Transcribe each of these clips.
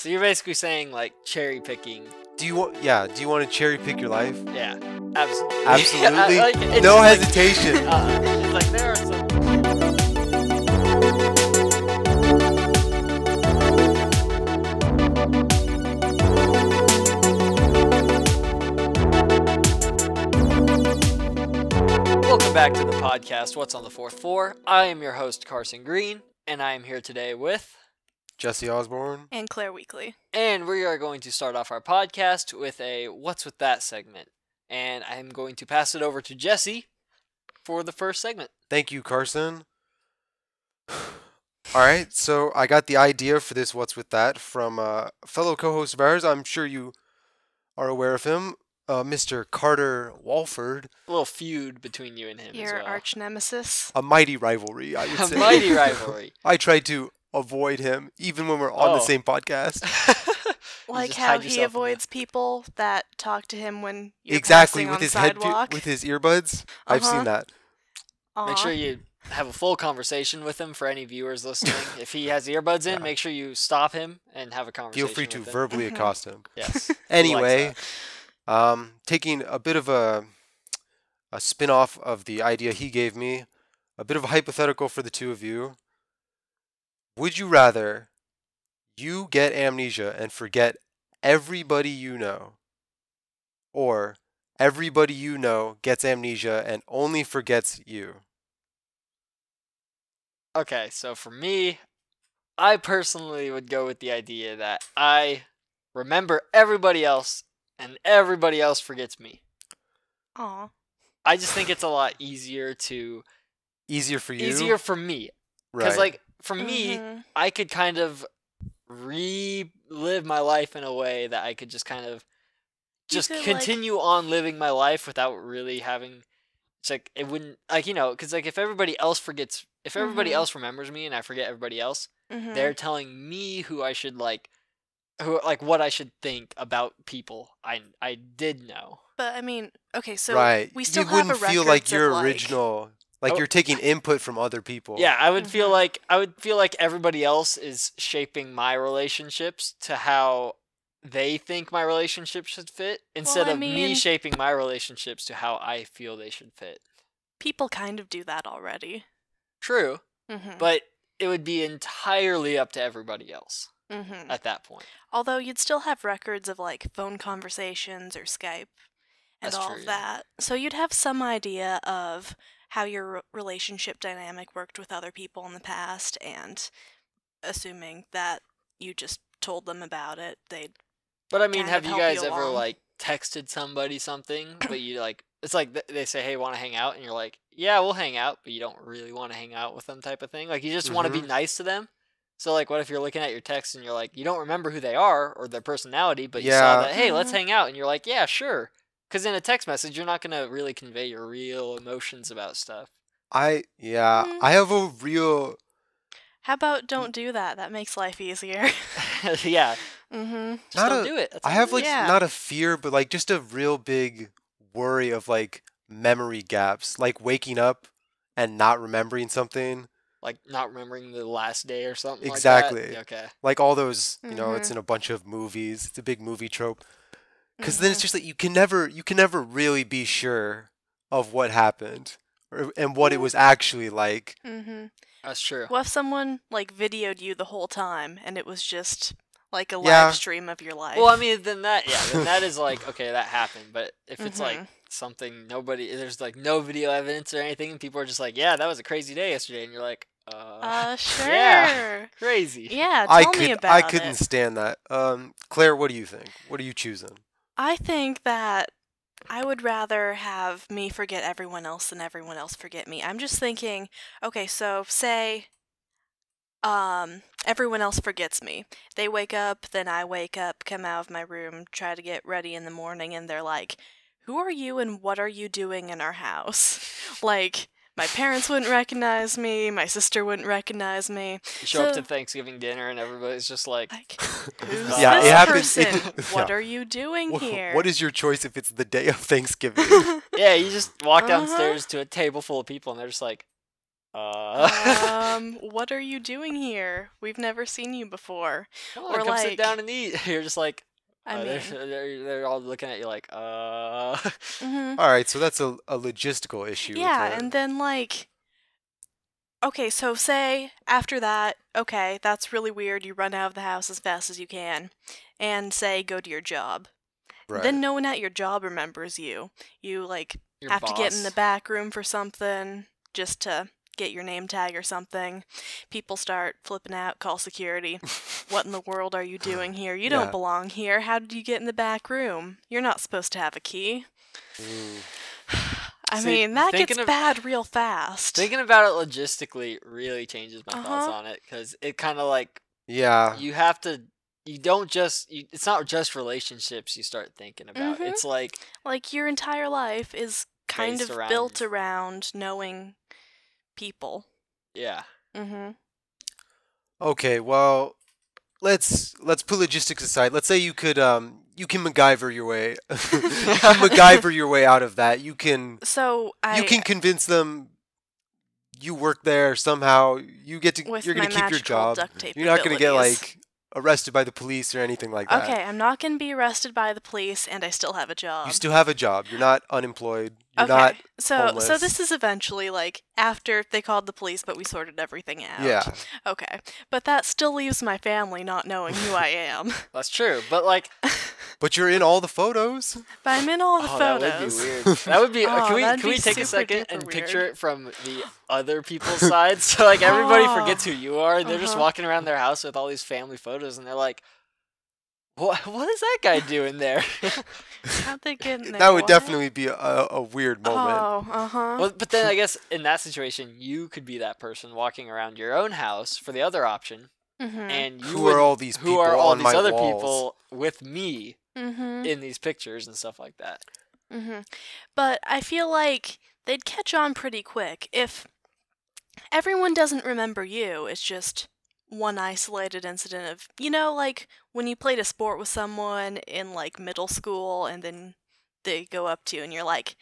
So you're basically saying like cherry picking. Do you want to cherry pick your life? Yeah, absolutely. Absolutely. It's No like- hesitation. It's like there are some. Welcome back to the podcast, What's on the Fourth Floor? I am your host, Carson Green, and I am here today with... Jesse Osborne. And Claire Weekly. And we are going to start off our podcast with a What's With That segment. And I'm going to pass it over to Jesse for the first segment. Thank you, Carson. Alright, so I got the idea for this What's With That from a fellow co-host of ours. I'm sure you are aware of him, Mr. Carter Walford. A little feud between you and him Your as well. arch nemesis. A mighty rivalry, I would A say. mighty rivalry. I tried to avoid him, even when we're on the same podcast. Like just how hide he yourself in avoids people that talk to him when you're Exactly, passing with on his sidewalk. with his earbuds. I've Uh-huh. seen that. Make Aw. sure you have a full conversation with him for any viewers listening. If he has earbuds in, make sure you stop him and have a conversation Feel free to with him. verbally Mhm. accost him. Yes. Anyway, taking a bit of a spin-off of the idea he gave me, a bit of a hypothetical for the two of you. Would you rather you get amnesia and forget everybody you know, or everybody you know gets amnesia and only forgets you? Okay, so for me, I personally would go with the idea that I remember everybody else and everybody else forgets me. Aw. I just think it's a lot easier Easier for you? easier for me. Because, Right. like, for me, Mhm. I could kind of relive my life in a way that I could just kind of You just could, like- continue on living my life without really having. It's like it wouldn't like because like if everybody else Mhm. else remembers me and I forget everybody else, Mhm. they're telling me who I should what I should think about people I did know. But I mean, okay, so right. we still you have wouldn't a feel records like of, your like- original, like Oh. you're taking input from other people. Yeah, I would feel Mhm. like everybody else is shaping my relationships to how they think my relationship should fit instead I of me mean- shaping my relationships to how I feel they should fit. People kind of do that already. True, Mm-hmm. but it would be entirely up to everybody else Mm-hmm. at that point. Although you'd still have records of like phone conversations or Skype and That's all true, of yeah. that. So you'd have some idea of how your relationship dynamic worked with other people in the past, and assuming that you just told them about it, they'd But I mean, kind have of you help guys you ever along. like texted somebody something, but you like it's like they say, "Hey, want to hang out?" and you're like, "Yeah, we'll hang out," but you don't really want to hang out with them, type of thing. Like you just want to be nice to them. So like, what if you're looking at your text and you're like, you don't remember who they are or their personality, but you saw Yeah. that, hey, let's Mhm. hang out, and you're like, yeah, sure. Because in a text message, you're not gonna really convey your real emotions about stuff. Mm. I have a real How about don't do that? That makes life easier. Yeah, Mm-hmm. just Not don't a- do it. That's I all have it like is. Yeah. not a fear, but like just a real big worry of like memory gaps, like waking up and not remembering something. like not remembering the last day or something. Exactly. Like that. Okay. Like all those, it's Mhm. in a bunch of movies. It's a big movie trope. Because then it's just like you can never really be sure of what happened and what it was actually like. Mm-hmm. That's true. What if someone like videoed you the whole time and it was just like a Yeah. live stream of your life? Well, I mean, then that is like, okay, that happened. But if it's like Mhm. something there's like no video evidence or anything, and people are just like, yeah, that was a crazy day yesterday, and you're like, sure. yeah. Crazy. Yeah, I tell me about I couldn't it. stand that. Claire, what do you think? What are you choosing? I think that I would rather have me forget everyone else than everyone else forget me. I'm just thinking, okay, so say everyone else forgets me. They wake up, then I wake up, come out of my room, try to get ready in the morning, and they're like, "Who are you and what are you doing in our house?" Like, my parents wouldn't recognize me, my sister wouldn't recognize me. You show up So- to Thanksgiving dinner, and everybody's just like, Like, who's Yeah, this it happens- person? What yeah. are you doing here? What is your choice if it's the day of Thanksgiving? yeah, you just walk Uh-huh. downstairs to a table full of people, and they're just like, What are you doing here? We've never seen you before. Come on, Or come sit like, down and eat. You're just like, I mean, they're all looking at you like, mhm. All right, so that's a logistical issue with Yeah, it. and then like, okay, so say after that, okay, that's really weird. You run out of the house as fast as you can, and say go to your job. Right. Then no one at your job remembers you. You like your have to get in the boss. back room for something just to get your name tag or something. People start flipping out, call security. What in the world are you doing here? You Yeah. don't belong here. How did you get in the back room? You're not supposed to have a key. Ooh. I See, mean, that gets thinking of- bad real fast. Thinking about it logistically really changes my thoughts Uh-huh. on it, because it kind of like, Yeah. you have to, you don't just, it's not just relationships you start thinking about. Mhm. It's like, Like, your entire life is kind Based of around- built around knowing people. yeah. Mm-hmm. Okay, well, let's put logistics aside. Let's say you can MacGyver your way you can MacGyver your way out of that. You can So you can convince them you work there somehow. You're with gonna my keep your magical job. duct tape You're not gonna get abilities. like arrested by the police or anything like that. Okay, I'm not gonna be arrested by the police, and I still have a job. You still have a job. You're not unemployed. You're okay, not so homeless. this is eventually like after they called the police, but we sorted everything out. Yeah. Okay, but that still leaves my family not knowing who I am. That's true. But like, But you're in all the photos. But I'm in all the oh, photos. that would be weird. That would be. Oh, that'd Can we be take a super second duper and weird. picture it from the other people's side? So like everybody Oh. forgets who you are. They're just Uh-huh. walking around their house with all these family photos, and they're like, what is that guy doing there? How'd they get in there? That would What? definitely be a weird moment. Oh, uh-huh. Well, but then I guess in that situation, you could be that person walking around your own house for the other option, Mm-hmm. and you Who are all these who are people all on these my other walls? people with me Mm-hmm. in these pictures and stuff like that. Mm-hmm. But I feel like they'd catch on pretty quick. If everyone doesn't remember you, it's just one isolated incident of, like when you played a sport with someone in like middle school and then they go up to you and you're like,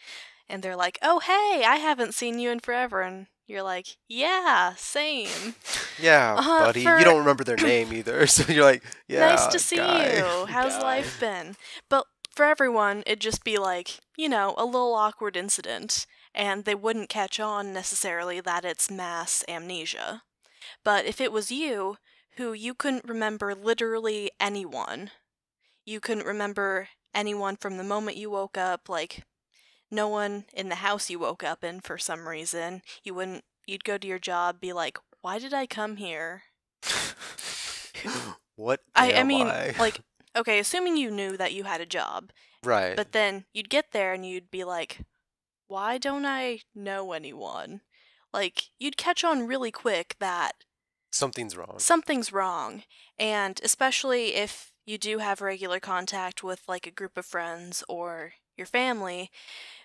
and they're like, oh, hey, I haven't seen you in forever. And you're like, yeah, same. Yeah, buddy. for- You don't remember their name either, so you're like, yeah. Nice to see guy. you. How's Guy. life been? But for everyone, it'd just be like, a little awkward incident, and they wouldn't catch on necessarily that it's mass amnesia. But if it was you, who you couldn't remember literally anyone, you couldn't remember anyone from the moment you woke up, like no one in the house you woke up in for some reason, you'd go to your job, be like, why did I come here? What I am mean, I? like, okay, assuming you knew that you had a job, Right. but then you'd get there and you'd be like, why don't I know anyone? Like, you'd catch on really quick that Something's wrong. something's wrong. And especially if you do have regular contact with, like, a group of friends or your family,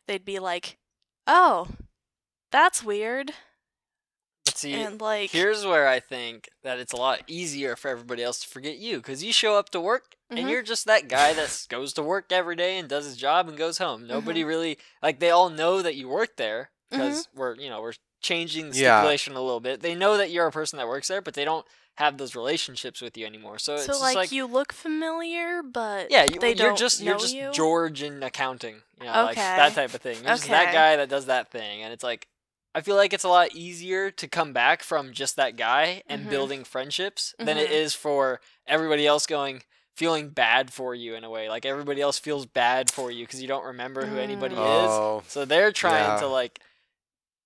they'd be like, oh, that's weird. But see, And, like, here's where I think that it's a lot easier for everybody else to forget you, because you show up to work Mhm. and you're just that guy that goes to work every day and does his job and goes home. Nobody Mm-hmm. really, like, they all know that you work there because we're changing the Yeah. stipulation a little bit. They know that you're a person that works there, but they don't have those relationships with you anymore. So it's so, just like, like, you look familiar, but yeah, they you're don't just know you're just you? George in accounting, like Okay. that type of thing. You're just that Okay. guy that does that thing, and it's like, I feel like it's a lot easier to come back from just that guy and Mhm. building friendships than it Mhm. is for everybody else feeling bad for you in a way. Like everybody else feels bad for you because you don't remember who anybody Oh, is. So they're trying yeah. to like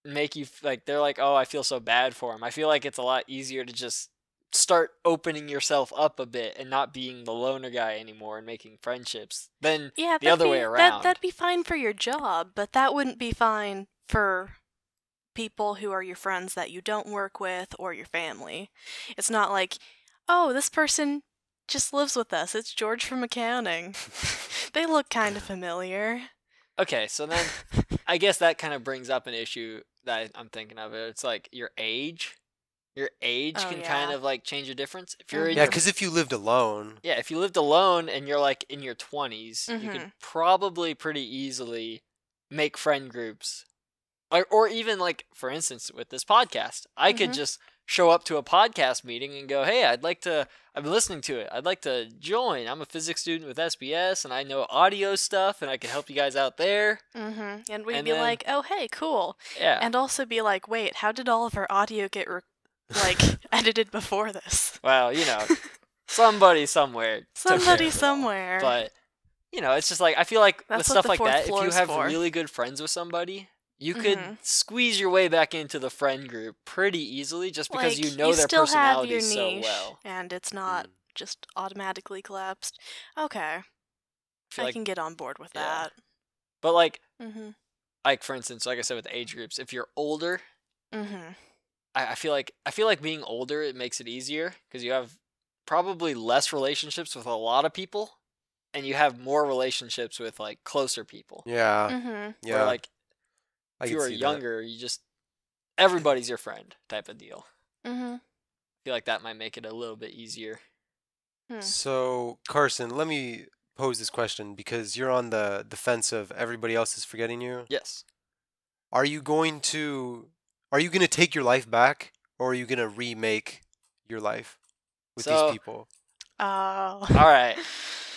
make you like, they're like, oh, I feel so bad for him. I feel like it's a lot easier to just start opening yourself up a bit and not being the loner guy anymore and making friendships than Yeah, the other way around. That'd be fine for your job, but that wouldn't be fine for people who are your friends that you don't work with or your family. It's not like, oh, this person just lives with us. It's George from accounting. They look kind of familiar. Okay, so then I guess that kind of brings up an issue that I'm thinking of. It's like your age. Your age Oh, can yeah. kind of like change a difference. If you're in Yeah, your because if you lived alone, Yeah, if you lived alone and you're like in your 20s, you could Mhm. probably pretty easily make friend groups or even like, for instance, with this podcast, I could just show up to a podcast meeting and go, hey, I've been listening to it. I'd like to join. I'm a physics student with SBS and I know audio stuff and I can help you guys out there. And we'd be like, oh, hey, cool. Yeah. And also be like, wait, how did all of our audio get edited before this? Well, somebody somewhere. Somebody somewhere. But, it's just like, I feel like That's with what stuff the like fourth that, if floor you is have for. really good friends with somebody, you could squeeze your way back into the friend group pretty easily just because you know their personalities so well. And it's not just automatically collapsed. Okay. I can get on board with that. But like for instance, like I said with age groups, if you're older, I feel like being older, it makes it easier because you have probably less relationships with a lot of people, and you have more relationships with like closer people. Yeah. Where, like, if you were younger, everybody's your friend type of deal. I feel like that might make it a little bit easier. So, Carson, let me pose this question because you're on the defense of everybody else is forgetting you. Yes. Are you going to take your life back, or are you going to remake your life with these people? Oh. All right.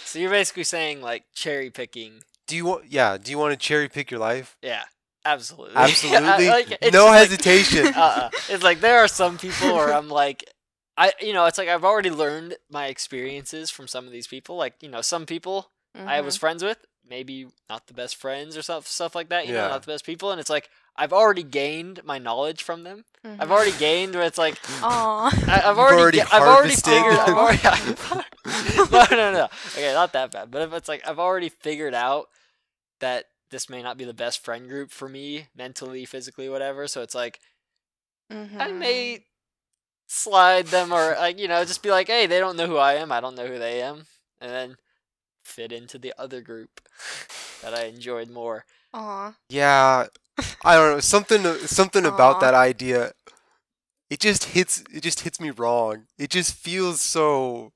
So you're basically saying like cherry picking. Do you want to cherry pick your life? Yeah. Absolutely. Absolutely. No hesitation. It's like there are some people where I'm like, it's like I've already learned my experiences from some of these people. Like, some people I was friends with, maybe not the best friends or stuff like that. Not the best people, and it's like I've already gained my knowledge from them. I've already gained where it's like, I've already figured. No. Okay, not that bad. But if it's like I've already figured out that this may not be the best friend group for me, mentally, physically, whatever. So it's like I may slide them or like just be like, hey, they don't know who I am, I don't know who they am, and then fit into the other group that I enjoyed more. Yeah, I don't know, something about that idea. It just hits me wrong. It just feels so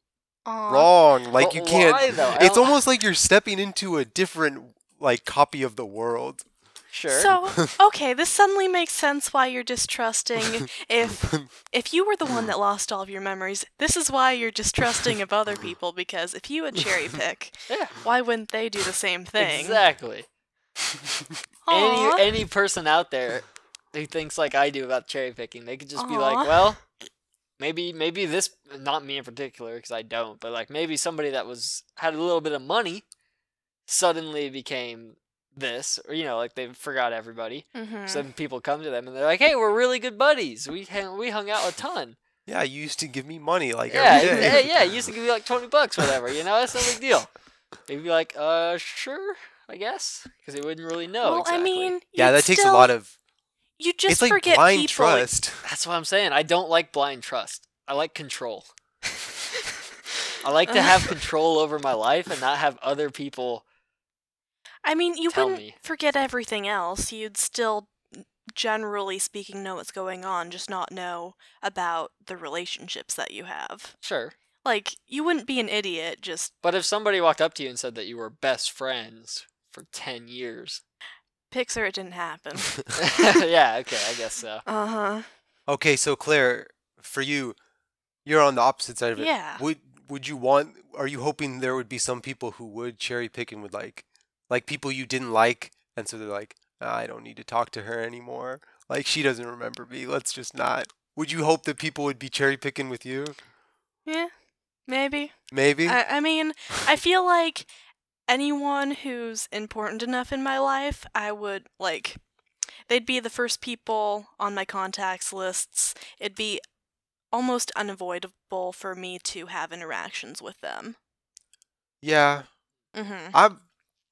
wrong. Like you can't. Why, though? It's almost like you're stepping into a different like copy of the world. Sure. So, okay, this suddenly makes sense why you're distrusting. If you were the one that lost all of your memories, this is why you're distrusting of other people, because if you would cherry pick, why wouldn't they do the same thing? Exactly. Any person out there who thinks like I do about cherry picking, they could just be like, well, maybe this, not me in particular, because I don't, but like maybe somebody that had a little bit of money suddenly became this, or like they forgot everybody. So then people come to them and they're like, hey, we're really good buddies, we hung out a ton. Yeah, you used to give me money like every day. You used to give me like $20, whatever, it's no big deal. They'd be like, sure, I guess, because they wouldn't really know. Well, exactly. I mean, that takes a lot of. You just it's like forget blind people. trust. That's what I'm saying. I don't like blind trust. I like control. I like to have control over my life and not have other people. I mean, you wouldn't me. forget everything else. You'd still, generally speaking, know what's going on, just not know about the relationships that you have. Sure. Like, you wouldn't be an idiot, just... But if somebody walked up to you and said that you were best friends for 10 years... Pixar, it didn't happen. Yeah, okay, I guess so. Okay, so Claire, for you, you're on the opposite side of it. Yeah. Would you are you hoping there would be some people who would cherry pick and would like people you didn't like, and so they're like, I don't need to talk to her anymore. Like, she doesn't remember me. Let's just not. Would you hope that people would be cherry picking with you? Yeah, maybe. Maybe? I mean, I feel like anyone who's important enough in my life, I would, they'd be the first people on my contacts lists. It'd be almost unavoidable for me to have interactions with them. Yeah.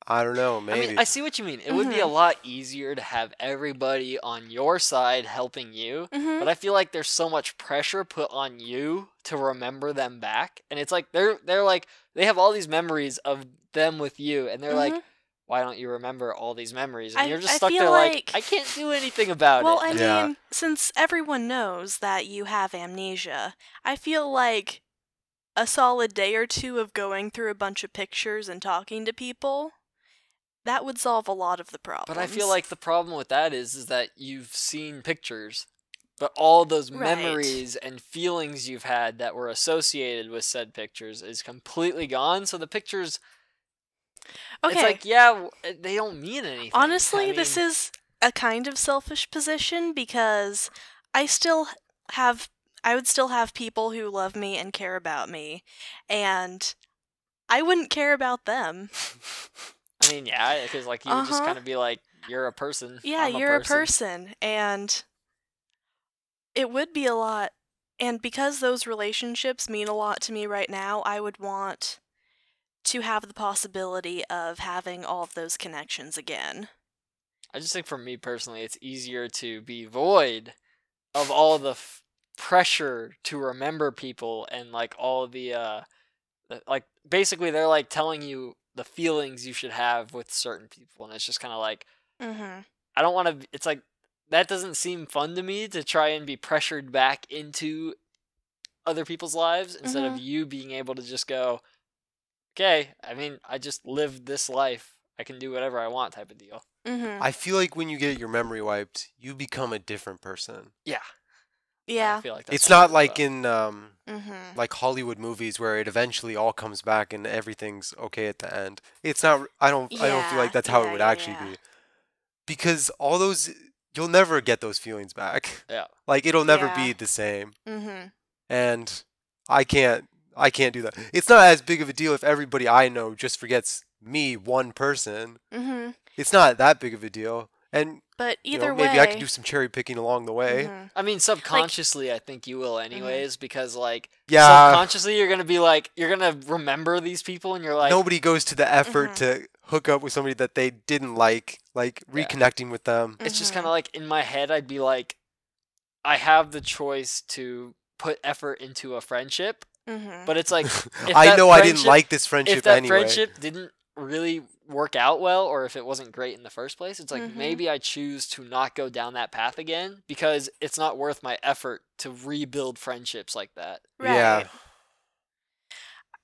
I don't know, maybe. I mean, I see what you mean. It would be a lot easier to have everybody on your side helping you, but I feel like there's so much pressure put on you to remember them back, and it's like they're like they have all these memories of them with you, and they're like, why don't you remember all these memories? And you're just stuck there like, I can't do anything about it. Well, I mean, since everyone knows that you have amnesia, I feel like a solid day or two of going through a bunch of pictures and talking to people that would solve a lot of the problems. But I feel like the problem with that is that you've seen pictures, but all those Right. memories and feelings you've had that were associated with said pictures is completely gone. So the pictures, okay. it's like, yeah, they don't mean anything. Honestly, I this mean, is a kind of selfish position because I would still have people who love me and care about me, and I wouldn't care about them. I mean, yeah, because like you would just Uh-huh. kind of be like, you're a person. Yeah, I'm you're a person, and it would be a lot. And because those relationships mean a lot to me right now, I would want to have the possibility of having all of those connections again. I just think for me personally, it's easier to be void of all the pressure to remember people and like all like basically they're like telling you the feelings you should have with certain people, and it's just kind of like Mm-hmm. I don't want to. It's like that doesn't seem fun to me to try and be pressured back into other people's lives instead of you being able to just go, okay, I mean, I just lived this life. I can do whatever I want type of deal. Mm-hmm. I feel like when you get your memory wiped, you become a different person. Yeah. Yeah. I feel like that's It's not true, like so. in Mm-hmm. like Hollywood movies where it eventually all comes back and everything's okay at the end. It's not. I don't feel like that's how it would actually be. Because all those, you'll never get those feelings back. Yeah. Like it'll never Yeah. be the same. Mm-hmm. And I can't do that. It's not as big of a deal if everybody I know just forgets me, one person. Mm-hmm. It's not that big of a deal. And But you either know, way, maybe I can do some cherry picking along the way. Mhm. I mean, subconsciously, I think you will anyways, because like Yeah. subconsciously you're gonna be like you're gonna remember these people, and you're like Nobody goes to the effort Mhm. to hook up with somebody that they didn't like reconnecting with them. it's just Mhm. kind of like in my head I'd be like, I have the choice to put effort into a friendship, Mhm. but it's like if I that know I didn't friendship- like this if friendship that anyway. friendship didn't really work out well, or if it wasn't great in the first place, it's like Mhm. maybe I choose to not go down that path again because it's not worth my effort to rebuild friendships like that. Right. Yeah.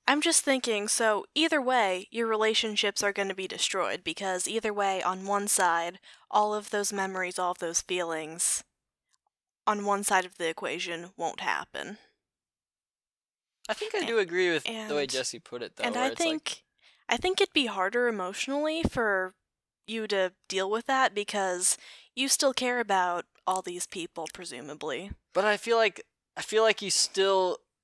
I'm just thinking, so either way, your relationships are going to be destroyed because either way, on one side, all of those memories, all of those feelings, on one side of the equation won't happen. I think I do agree with the way and- Jesse put it, though. And where I it's like, think it'd be harder emotionally for you to deal with that because you still care about all these people, presumably. but I feel like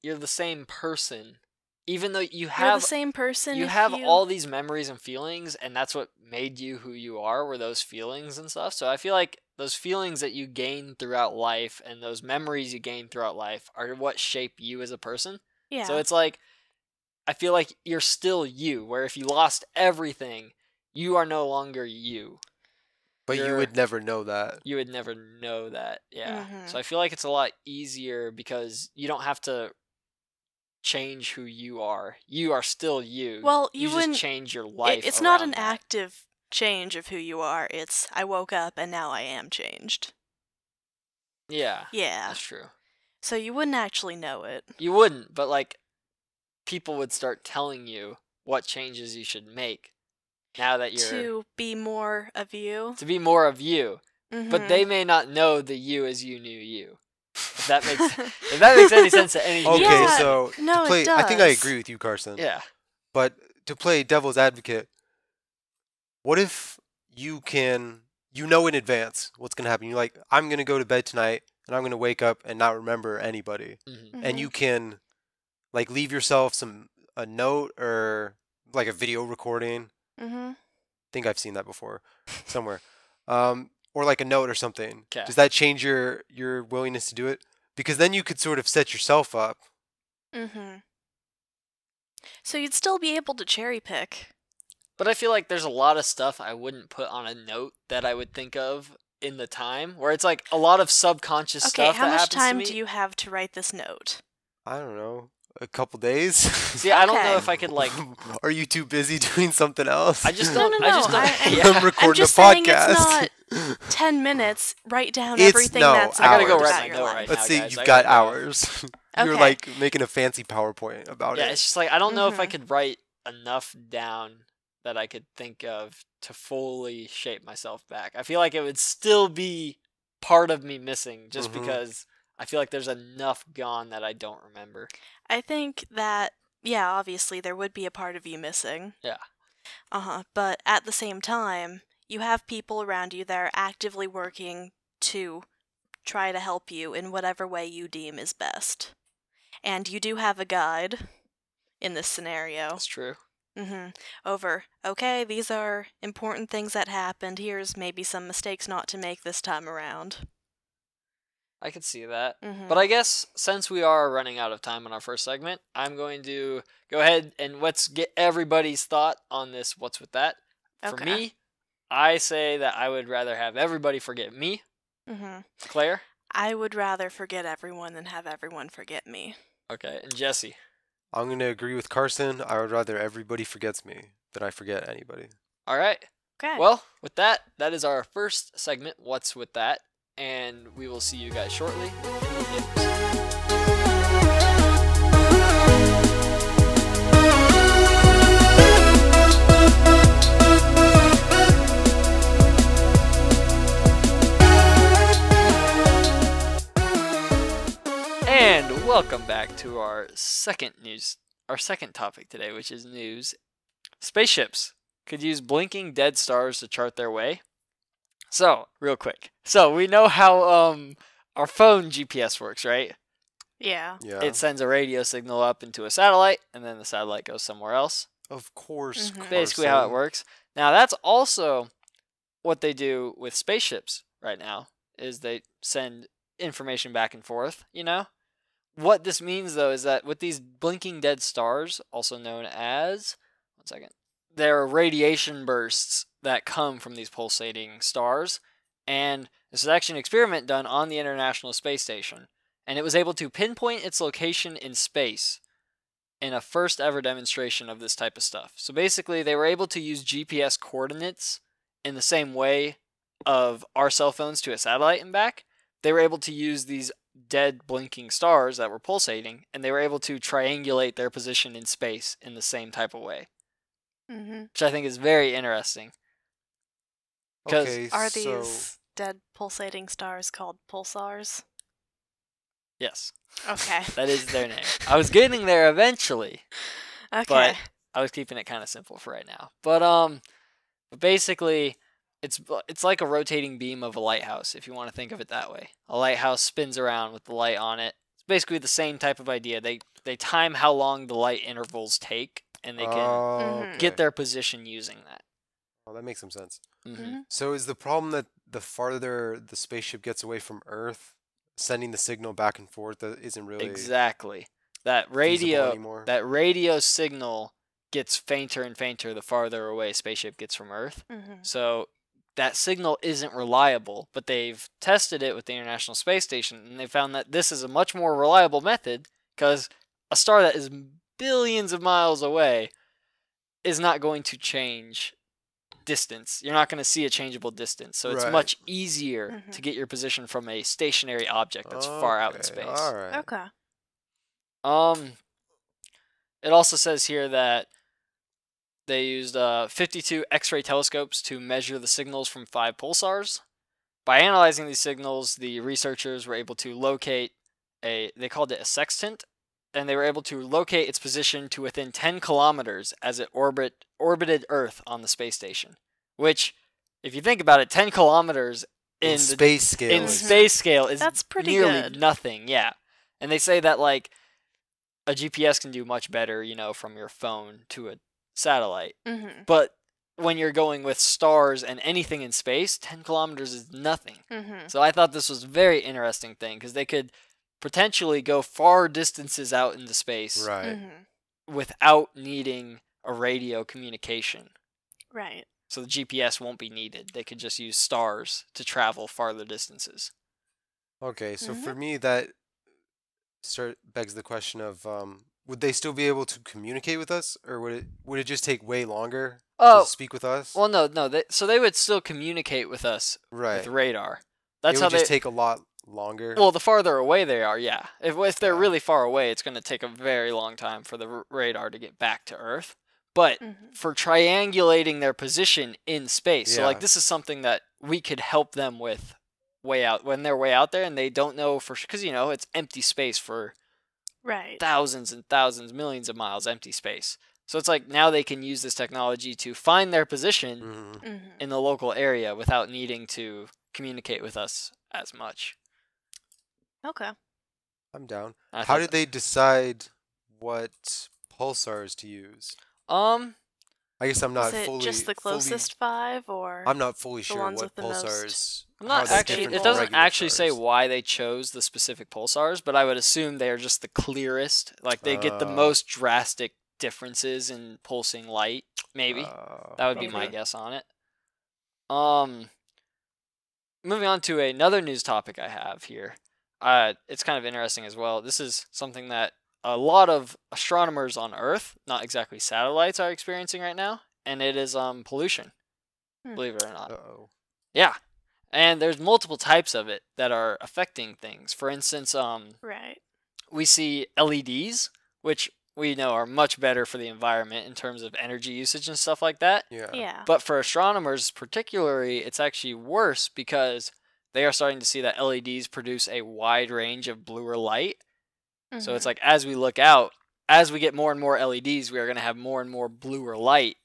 you're the same person, even though you You're have the same person. you if have all these memories and feelings, and that's what made you who you are, were those feelings and stuff. So I feel like those feelings that you gain throughout life and those memories you gain throughout life are what shape you as a person. Yeah. So it's like, I feel like you're still you, where if you lost everything, you are no longer you. But you You're- would never know that. You would never know that, yeah. Mhm. So I feel like it's a lot easier because you don't have to change who you are. You are still you. Well, you you just wouldn't- change your life. it's not an around that. active change of who you are. It's I woke up and now I am changed. Yeah, Yeah. that's true. So you wouldn't actually know it. You wouldn't, but like people would start telling you what changes you should make now that you're To be more of you. to be more of you. But Mhm. they may not know the you as you knew you. If that makes if that makes any sense to any Okay, human Yeah, so no, to play, it I think I does. agree with you, Carson. yeah. But to play devil's advocate, what if you know in advance what's gonna happen? You're like, I'm gonna go to bed tonight and I'm gonna wake up and not remember anybody, Mhm. and you can like leave yourself a note or like a video recording. Mhm. I think I've seen that before somewhere. Or like a note or something. 'Kay. Does that change your willingness to do it? Because then you could sort of set yourself up. Mhm. So you'd still be able to cherry pick. But I feel like there's a lot of stuff I wouldn't put on a note that I would think of in the time, where it's like a lot of subconscious Okay, stuff how that much happens time to me. do you have to write this note? I don't know, a couple days. See, I don't know Okay. if I could like. Are you too busy doing something else? I just No, don't. no, I just no, don't. I- yeah. I'm recording I'm just a saying podcast. it's 10 minutes, write down It's- everything no, that's I gotta go important hours. write about my your note life. right Let's now, say guys. you've I got gotta go. hours. You're Okay. like making a fancy PowerPoint about Yeah, it. it's just like I don't know if I Mhm. could write enough down that I could think of to fully shape myself back. I feel like it would still be part of me missing just because I feel like there's enough gone that I don't remember. I think that, yeah, obviously there would be a part of you missing. Yeah. But at the same time, you have people around you that are actively working to try to help you in whatever way you deem is best. And you do have a guide in this scenario. That's true. Over, okay, these are important things that happened. Here's maybe some mistakes not to make this time around. I could see that. But I guess since we are running out of time on our first segment, I'm going to go ahead and let's get everybody's thought on this what's with that. Okay. For me, I say that I would rather have everybody forget me. Claire? I would rather forget everyone than have everyone forget me. Okay, and Jesse? I'm going to agree with Carson. I would rather everybody forgets me than I forget anybody. All right. Okay. Well, with that, that is our first segment, What's With That? And we will see you guys shortly with the news. And welcome back to our second topic today, which is news. Spaceships could use blinking dead stars to chart their way. So, real quick. So, we know how our phone GPS works, right? Yeah. It sends a radio signal up into a satellite, and then the satellite goes somewhere else. Of course. Basically how it works. Now, that's also what they do with spaceships right now, is they send information back and forth, you know? What this means, though, is that with these blinking dead stars, also known as... There are radiation bursts that come from these pulsating stars, and this is actually an experiment done on the International Space Station, and it was able to pinpoint its location in space in a first ever demonstration of this type of stuff. So basically, they were able to use GPS coordinates in the same way of our cell phones to a satellite and back. They were able to use these dead blinking stars that were pulsating, and they were able to triangulate their position in space in the same type of way. Which I think is very interesting. Okay, are these dead pulsating stars called pulsars? Yes. Okay. That is their name. I was getting there eventually. Okay. But I was keeping it kind of simple for right now. But basically, it's like a rotating beam of a lighthouse, if you want to think of it that way. A lighthouse spins around with the light on it. It's basically the same type of idea. They time how long the light intervals take, and they can get their position using that. Oh, that makes some sense. So is the problem that the farther the spaceship gets away from Earth, sending the signal back and forth isn't really exactly that radio signal gets fainter and fainter the farther away a spaceship gets from Earth. So that signal isn't reliable, but they've tested it with the International Space Station, and they found that this is a much more reliable method because a star that is billions of miles away is not going to change distance. You're not going to see a changeable distance. So it's much easier to get your position from a stationary object that's far out in space. All right. Okay. It also says here that they used 52 X-ray telescopes to measure the signals from 5 pulsars. By analyzing these signals, the researchers were able to locate they called it a sextant, and they were able to locate its position to within 10 kilometers as it orbited Earth on the space station. Which, if you think about it, 10 kilometers in space scale is that's pretty nearly good. Nothing. Yeah, and they say that like a GPS can do much better, you know, from your phone to a satellite. But when you're going with stars and anything in space, 10 kilometers is nothing. So I thought this was a very interesting thing because they could potentially go far distances out into space without needing a radio communication. Right. So the GPS won't be needed. They could just use stars to travel farther distances. Okay, so for me that begs the question of would they still be able to communicate with us, or would it just take way longer to speak with us? Well, no. So they would still communicate with us with radar. That's it would just take a lot longer. Well, the farther away they are, yeah. If they're really far away, it's going to take a very long time for the radar to get back to Earth. but Mhm. for triangulating their position in space. So, like, Yeah. this is something that we could help them with way out when they're way out there and they don't know for sure. Because, you know, it's empty space for Right. thousands and thousands, millions of miles empty space. So it's like now they can use this technology to find their position Mhm. Mhm. in the local area without needing to communicate with us as much. Okay. I'm down. I How thought did they decide what pulsars to use? Um, I guess I'm not Is it fully just the closest 5, or I'm not fully the sure ones what with the most pulsars. I'm how not they're actually. different It from doesn't regular actually say stars. why they chose the specific pulsars, but I would assume they are just the clearest. Like they get the Uh, most drastic differences in pulsing light. Maybe that would be my Maybe. guess on it. Moving on to another news topic I have here. It's kind of interesting as well. This is something that a lot of astronomers on Earth, not exactly satellites, are experiencing right now, and it is pollution. Believe it or not. Uh-oh. Yeah, and there's multiple types of it that are affecting things. For instance, right? we see LEDs, which we know are much better for the environment in terms of energy usage and stuff like that. Yeah. Yeah. But for astronomers particularly, it's actually worse because they are starting to see that LEDs produce a wide range of bluer light. So it's Mhm. like as we look out, as we get more and more LEDs, we are going to have more and more bluer light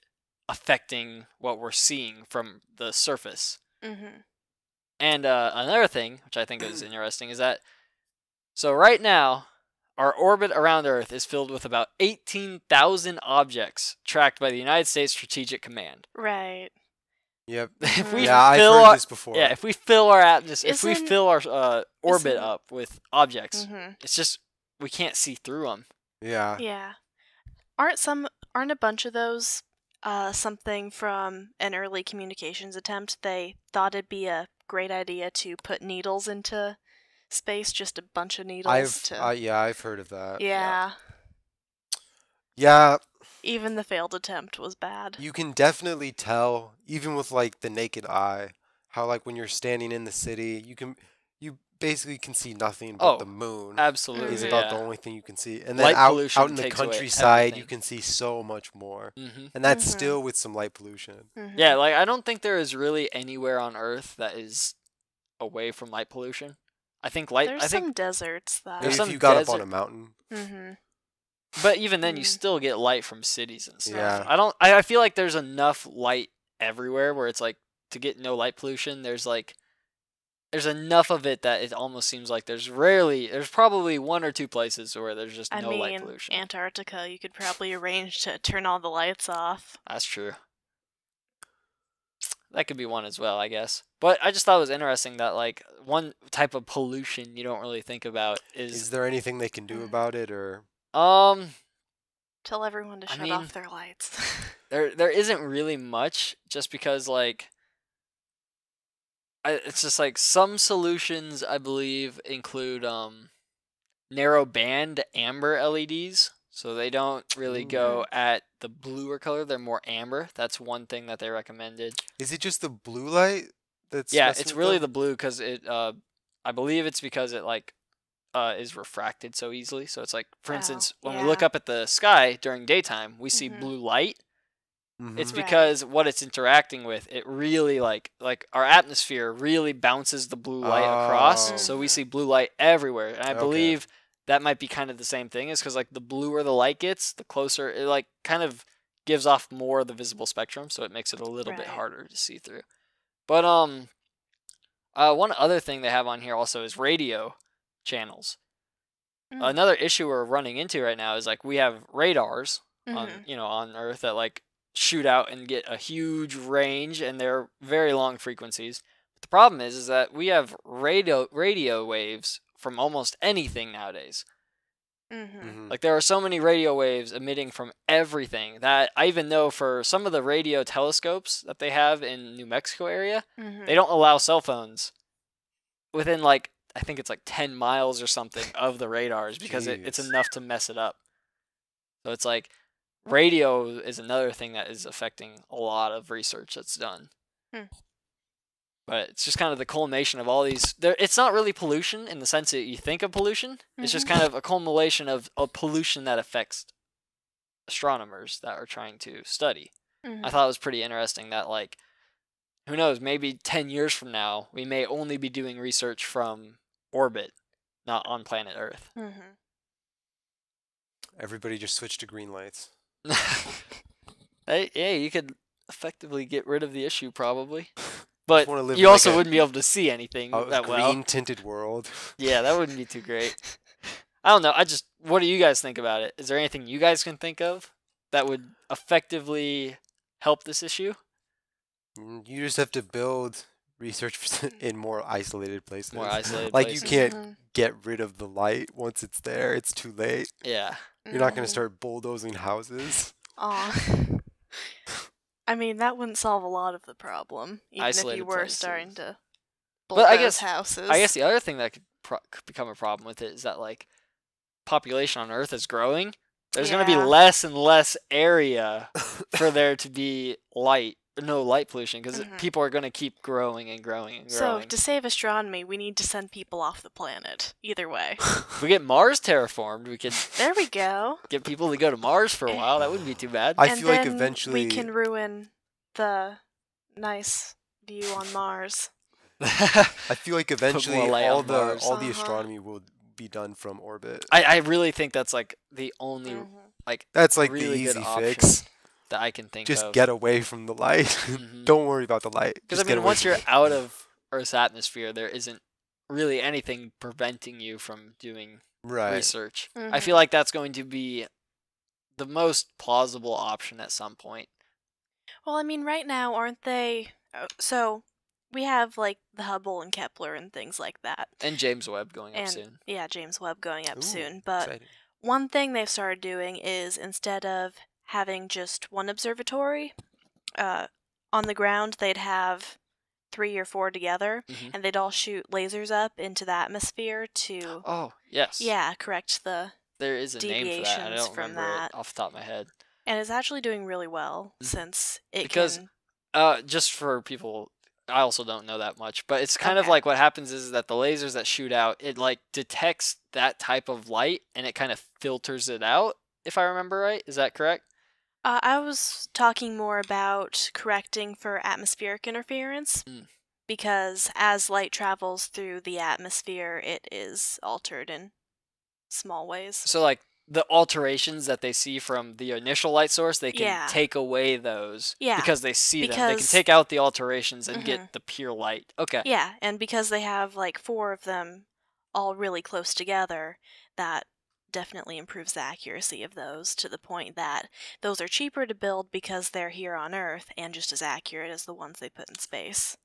affecting what we're seeing from the surface. Mhm. And another thing, which I think is interesting, is that so right now, our orbit around Earth is filled with about 18,000 objects tracked by the United States Strategic Command. Right. Yep. If we Yeah, I've fill heard our, this before. Yeah, if we fill our if we Isn't- fill our orbit isn't- up with objects, Mhm. it's just we can't see through them. Yeah. Yeah. Aren't a bunch of those something from an early communications attempt? They thought it'd be a great idea to put needles into space, just a bunch of needles I've heard of that. Yeah. Yeah, Even the failed attempt was bad. you can definitely tell, even with like the naked eye, how like when you're standing in the city, you basically can see nothing but the moon. Absolutely, Is Mhm. about yeah. the only thing you can see. And then Light out pollution in the takes away countryside, you everything. can see so much more. Mm-hmm. And that's Mhm. still with some light pollution. Mhm. Yeah, like I don't think there is really anywhere on Earth that is away from light pollution. I think There's some deserts that. Maybe some if you got up on desert- a mountain. Mhm. but even then, you Mm. still get light from cities and stuff. Yeah. I feel like there's enough light everywhere where it's like to get no light pollution. There's enough of it that it almost seems like there's probably one or two places where there's just I no light mean, pollution. Antarctica, you could probably arrange to turn all the lights off. That's true. That could be one as well, I guess. But I just thought it was interesting that like one type of pollution you don't really think about Is there anything they can do about it, or Tell everyone to I shut mean- off their lights. there isn't really much just because like it's just like some solutions I believe include narrow band amber LEDs, so they don't really go at the bluer color, they're more amber. That's one thing that they recommended. is it just the blue light that's Yeah, messing it's with really them? the blue because it I believe it's because it like is refracted so easily. So it's like, for Oh, instance, when we yeah. look up at the sky during daytime, we see Mhm. blue light. Mhm. It's Right. because what it's interacting with, it really like our atmosphere really bounces the blue light across. Oh. So we Mhm. see blue light everywhere. And I Okay. believe that might be kind of the same thing, is because like the bluer the light gets, the closer it like kind of gives off more of the visible spectrum, so it makes it a little bit Right. harder to see through. But one other thing they have on here also is radio channels. Mm. Another issue we're running into right now is like we have radars on Mhm. on Earth that like shoot out and get a huge range, and they're very long frequencies. But the problem is that we have radio waves from almost anything nowadays. Mhm. Mhm. Like there are so many radio waves emitting from everything that I even know for some of the radio telescopes that they have in New Mexico area, Mhm. they don't allow cell phones within like I think it's like 10 miles or something of the radars because it's Jeez. enough to mess it up. So it's like radio is another thing that is affecting a lot of research that's done. Hmm. But it's just kind of the culmination of all these. It's not really pollution in the sense that you think of pollution. It's just Mhm. kind of a culmination of pollution that affects astronomers that are trying to study. Mhm. I thought it was pretty interesting that, like, who knows, maybe 10 years from now, we may only be doing research from orbit, not on planet Earth. Mhm. Everybody just switched to green lights. Hey, you could effectively get rid of the issue, probably. But wanna live you in, like, also a- wouldn't be able to see anything A that well. green tinted world. Yeah, that wouldn't be too great. I don't know. What do you guys think about it? Is there anything you guys can think of that would effectively help this issue? You just have to build research in more isolated places. More isolated Like, places. you can't Mhm. get rid of the light once it's there. It's too late. Yeah. You're not going Mhm. to start bulldozing houses. Aw. I mean, that wouldn't solve a lot of the problem, even if Isolated you were places. starting to But bulldoze I guess- houses. I guess the other thing that could become a problem with it is that, like, population on Earth is growing. There's going to be Yeah. less and less area for there to be no light pollution, because Mhm. people are going to keep growing and growing and So, growing. to save astronomy, we need to send people off the planet. Either way. If we get Mars terraformed, we could There we go. get people to go to Mars for a while. That wouldn't be too bad. I And feel like then eventually we can ruin the nice view on Mars. I feel like eventually more light on Mars. all the Uh-huh. astronomy will be done from orbit. I really think that's, like, the only Mhm. like That's like really the good easy option fix. that I can think Just of. get away from the light. Mhm. Don't worry about the light. Because, I Just get mean, away once from you're it. out of Earth's atmosphere, there isn't really anything preventing you from doing Right. research. I Mhm. feel like that's going to be the most plausible option at some point. Well, I mean, right now, aren't they? So, we have, like, the Hubble and Kepler and things like that. And James Webb going up And, soon. yeah, James Webb going up Ooh, soon. But exciting. one thing they've started doing is instead of having just one observatory on the ground, they'd have 3 or 4 together, Mhm. and they'd all shoot lasers up into the atmosphere to, Oh, yes. correct the. There is a name for that. I deviations don't from remember that. it off the top of my head. And it's actually doing really well Mhm. since it Because can. just for people, I also don't know that much, but it's kind of Okay. like what happens is that the lasers that shoot out, it, like, detects that type of light and it kind of filters it out, if I remember right. Is that correct? I was talking more about correcting for atmospheric interference. Mm. Because as light travels through the atmosphere, it is altered in small ways. So, like, the alterations that they see from the initial light source, they can Yeah. take away those Yeah, because they see them. They can because- take out the alterations and Mhm. get the pure light. Okay. Yeah, and because they have like 4 of them all really close together, that definitely improves the accuracy of those to the point that those are cheaper to build because they're here on Earth and just as accurate as the ones they put in space.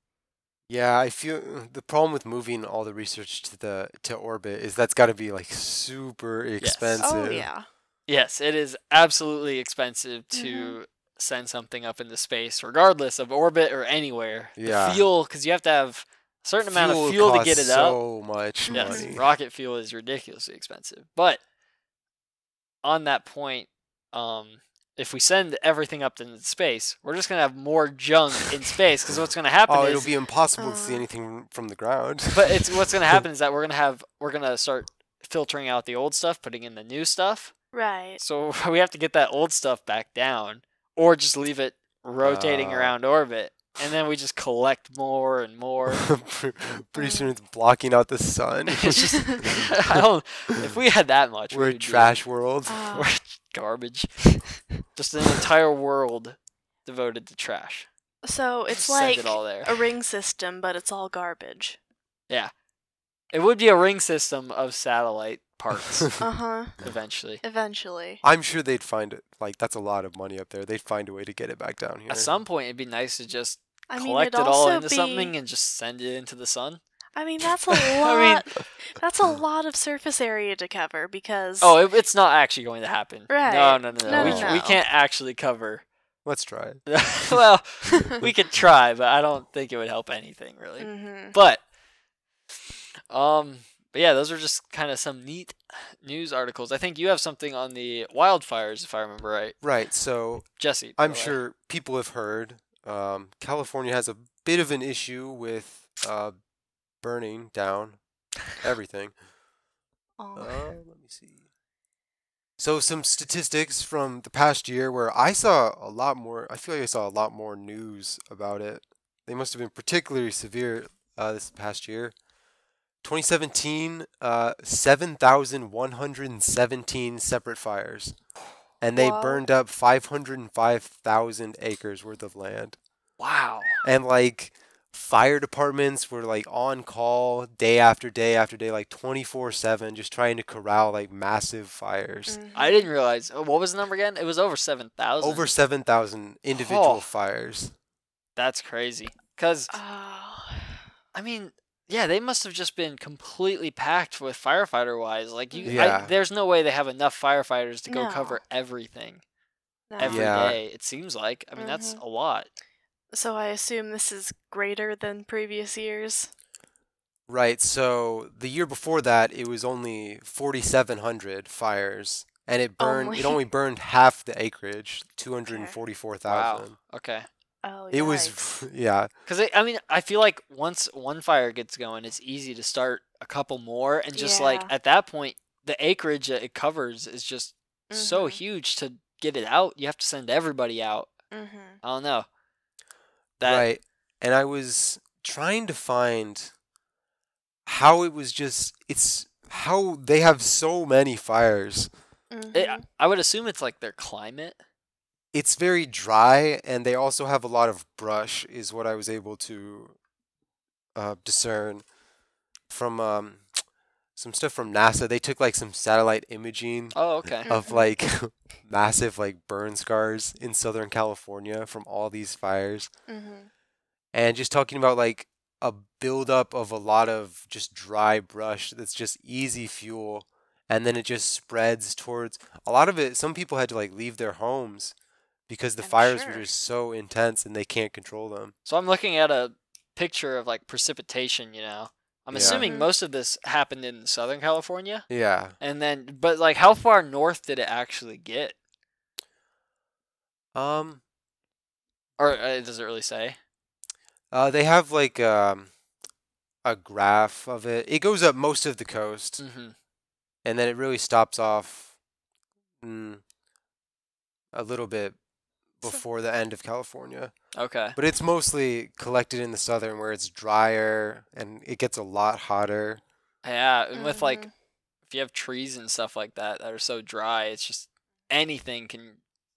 Yeah, I feel the problem with moving all the research to orbit is that's got to be like super expensive. Oh yeah. Yes, it is absolutely expensive to send something up into space, regardless of orbit or anywhere. Yeah. The fuel, because you have to have a certain amount of fuel to get costs it up. so much Yes, money. rocket fuel is ridiculously expensive. But on that point, if we send everything up into space, we're just gonna have more junk in space. Because what's gonna happen Oh, is, it'll be impossible to see Uh. anything from the ground. but it's what's gonna happen is that we're gonna start filtering out the old stuff, putting in the new stuff. Right. So we have to get that old stuff back down, or just leave it rotating around orbit, and then we just collect more and more. Pretty soon it's blocking out the sun. It's just I don't. If we had that much, We're a we'd be- trash world. Uh, We're garbage. Just an entire world devoted to trash. so it's Send like it all there. a ring system, but it's all garbage. It would be a ring system of satellite parts Uh-huh. eventually. Eventually. I'm sure they'd find it. Like, that's a lot of money up there. They'd find a way to get it back down here. At some point, it'd be nice to just I mean, collect it'd it all also into be, something and just send it into the sun. I mean, that's a I lot. That's a lot of surface area to cover because. Oh, it's not actually going to happen. Right. No. No, we, no, we no. can't actually cover. Let's try it. Well, we could try, but I don't think it would help anything really. Mm-hmm. But yeah, those are just kind of some neat news articles. I think you have something on the wildfires, if I remember right. Right, so Jesse. I'm go ahead. sure people have heard California has a bit of an issue with burning down everything. Oh. Let me see. So some statistics from the past year where I saw a lot more. I feel like I saw a lot more news about it. They must have been particularly severe this past year. 2017, 7,117 separate fires, and they Whoa. burned up 505,000 acres worth of land. Wow. And like fire departments were like on call day after day after day, like 24/7, just trying to corral like massive fires. I didn't realize. What was the number again? It was over 7,000. Over 7,000 individual Oh. fires. That's crazy. Because, Oh. I mean, yeah, they must have just been completely packed with firefighter-wise. Like, Yeah. there's no way they have enough firefighters to go No. cover everything No. every Yeah. day. It seems like. I mean, that's Mhm. a lot. So I assume this is greater than previous years. Right, so the year before that, it was only 4,700 fires, and it Only. only burned half the acreage, 244,000. Wow. Okay. Oh, It was, yikes. yeah, Because, I mean, I feel like once one fire gets going, it's easy to start a couple more. And just, like, Yeah. at that point, the acreage that it covers is just so Mhm. huge to get it out. You have to send everybody out. Mhm. I don't know. That right. And I was trying to find how it's how they have so many fires. Mhm. I would assume it's like their climate. It's very dry, and they also have a lot of brush, is what I was able to discern from some stuff from NASA. They took like some satellite imaging Oh, okay. of Mhm. like massive like burn scars in Southern California from all these fires, Mhm. and just talking about like a buildup of a lot of just dry brush that's just easy fuel, and then it just spreads towards a lot of it. Some people had to like leave their homes because the I'm fires were sure. just so intense and they can't control them. So I'm looking at a picture of like precipitation, I'm Yeah. assuming Mhm. most of this happened in Southern California. Yeah. And then, but like, how far north did it actually get? Um. Or does it really say? They have like a graph of it. It goes up most of the coast, Mm-hmm. and then it really stops off a little bit So- before the end of California. Okay. But it's mostly collected in the southern where it's drier and it gets a lot hotter. Yeah, and with like, Mhm. if you have trees and stuff like that that are so dry, it's just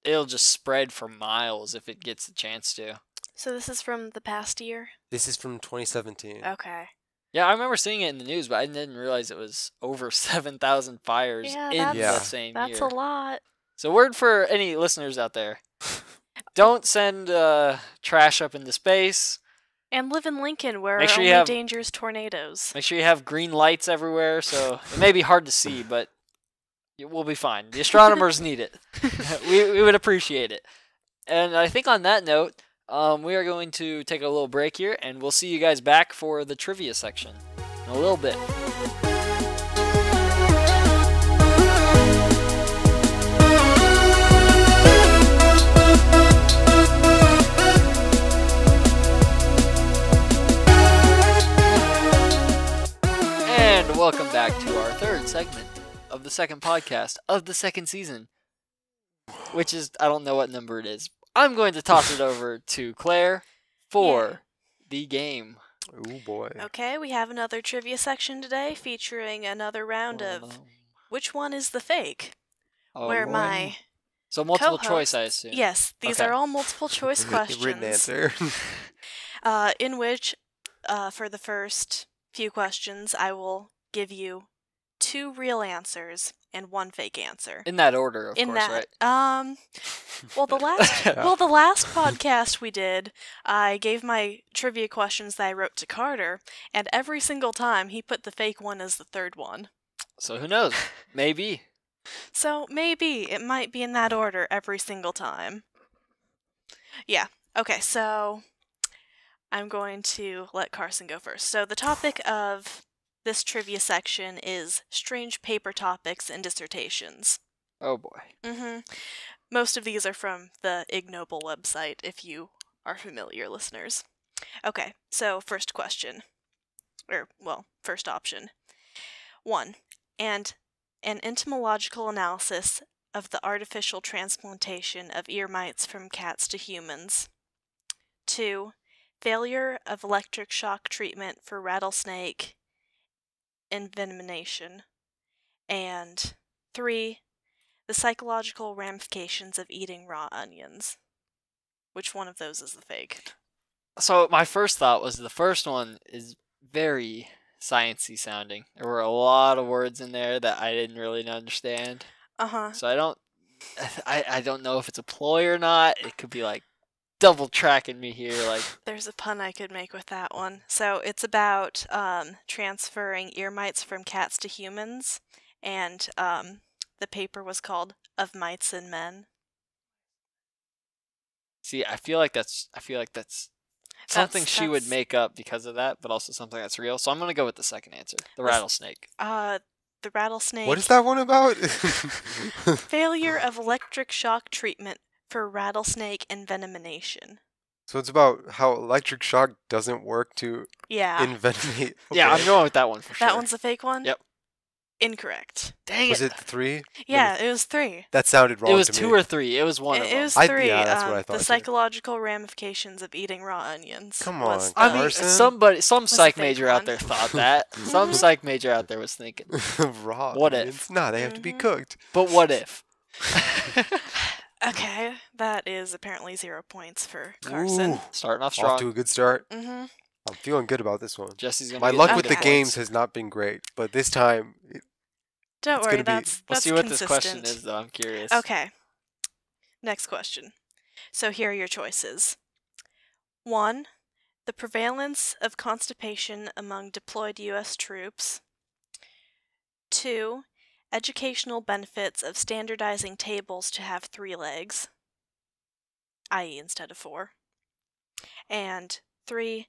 it'll just spread for miles if it gets the chance to. So this is from the past year? This is from 2017. Okay. Yeah, I remember seeing it in the news, but I didn't realize it was over 7,000 fires Yeah, in the Yeah. same That's year. a lot. So, word for any listeners out there: don't send trash up into space. And live in Lincoln, where Make sure only you have- danger is tornadoes. Make sure you have green lights everywhere. So it may be hard to see, but we'll be fine. The astronomers need it. we would appreciate it. And I think on that note, we are going to take a little break here, and we'll see you guys back for the trivia section in a little bit. And welcome back to our third segment of the second podcast of the second season, which is, I don't know what number it is. I'm going to toss it over to Claire for the game. Ooh boy. Okay, we have another trivia section today featuring another round Oh, of no. which one is the fake? Oh, where boy. my So multiple choice, co-hosts- I assume. Yes, these Okay. are all multiple choice questions. Written answer. In which, for the first few questions, I will give you 2 real answers and 1 fake answer. In that order, of In course, that, right? well, the last podcast we did, I gave my trivia questions that I wrote to Carter, and every single time he put the fake one as the third one. So who knows? Maybe. So maybe it might be in that order every single time. Yeah. Okay, so I'm going to let Carson go first. So the topic of this trivia section is strange paper topics and dissertations. Oh boy. Most of these are from the Ignoble website, if you are familiar, listeners. Okay, so first question. First option. 1. And an entomological analysis of the artificial transplantation of ear mites from cats to humans. 2. Failure of electric shock treatment for rattlesnake envenomation. And 3. The psychological ramifications of eating raw onions. Which one of those is the fake? So my first thought was the first one is very sciencey sounding. There were a lot of words in there that I didn't really understand. So I don't know if it's a ploy or not. It could be like double tracking me here. Like there's a pun I could make with that one. So it's about transferring ear mites from cats to humans, and the paper was called "Of Mites and Men." See, I feel like that's something she would make up because of that, but also something that's real. So I'm gonna go with the second answer, the rattlesnake. The rattlesnake. What is that one about? Failure of electric shock treatment for rattlesnake envenomation. So it's about how electric shock doesn't work to envenomate. Okay. Yeah, I'm going with that one for sure. That one's a fake one? Yep. Incorrect. Dang it. Was it 3? Yeah, it was 3. That sounded wrong to me. It was 2 or 3. It was one of them. It was 3. Yeah, that's what I thought. The psychological ramifications of eating raw onions. Come on, I mean, some psych major out there thought that. Some psych major out there was thinking. Raw What onions? if? Nah, they have to be cooked. But what if? Okay, that is apparently 0 points for Carson. Ooh, starting off strong. Off to a good start. Mm-hmm. I'm feeling good about this one. Jesse's gonna My get luck the with the points. games has not been great, but this time Don't worry, that's We'll see what consistent. this question is, though. I'm curious. Okay. Next question. So here are your choices. 1. The prevalence of constipation among deployed U.S. troops. 2. Educational benefits of standardizing tables to have 3 legs, i.e. instead of 4. And 3.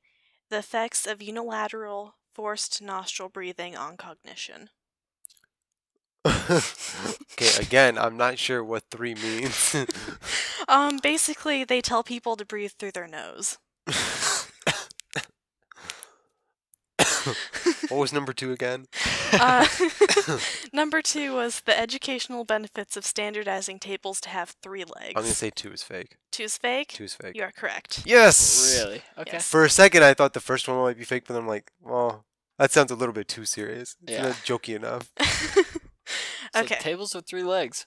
The effects of unilateral forced nostril breathing on cognition. Okay, again, I'm not sure what 3 means. Basically, they tell people to breathe through their nose. What was number 2 again? Number 2 was the educational benefits of standardizing tables to have 3 legs. I'm gonna say 2 is fake. 2 is fake? 2 is fake. You are correct. Yes! Really? Okay. Yes. For a second, I thought the first one might be fake, but I'm like, well, that sounds a little bit too serious. It's Yeah. not jokey enough. So Okay. tables with 3 legs.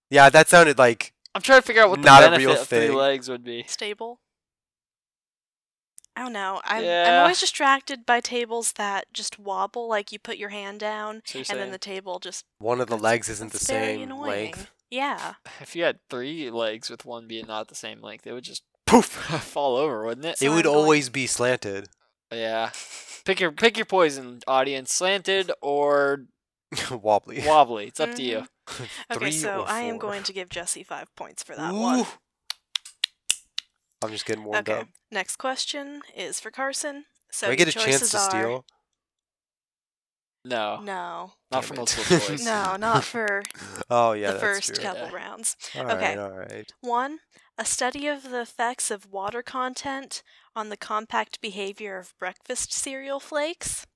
Yeah, that sounded like I'm trying to figure out what the Not a benefit real of 3 thing. legs would be. Stable? I don't know. I'm Yeah. always distracted by tables that just wobble, like you put your hand down, So you're and saying then the table just... one of the legs isn't the It's very same annoying. length. Yeah. if you had 3 legs with one being not the same length, it would just poof fall over, wouldn't it? So It would I'm going- always be slanted. Yeah. Pick your poison, audience. Slanted or Wobbly. wobbly. It's up to you. Okay, 3 so or I am 4. going to give Jesse 5 points for that Ooh. one. I'm just getting warmed Okay. up. Next question is for Carson. So Do I get a your chance choices to are... steal? No. No. Not Damn for it. multiple choice. No, not for Oh, yeah, the that's first true. couple Yeah. rounds. All Okay. right, all right. 1. A study of the effects of water content on the compact behavior of breakfast cereal flakes.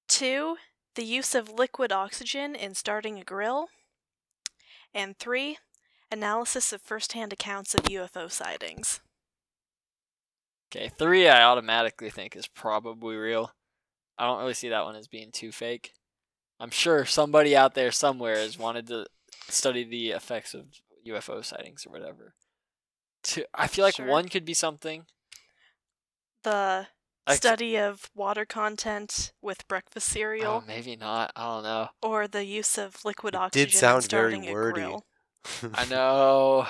2. The use of liquid oxygen in starting a grill. And 3. Analysis of first-hand accounts of UFO sightings. Okay, 3 I automatically think is probably real. I don't really see that one as being too fake. I'm sure somebody out there somewhere has wanted to study the effects of UFO sightings or whatever. I feel like Sure. 1 could be something. The Like- study of water content with breakfast cereal, Oh, maybe not. I don't know. or the use of liquid It oxygen did sound in very starting a wordy. grill. I know.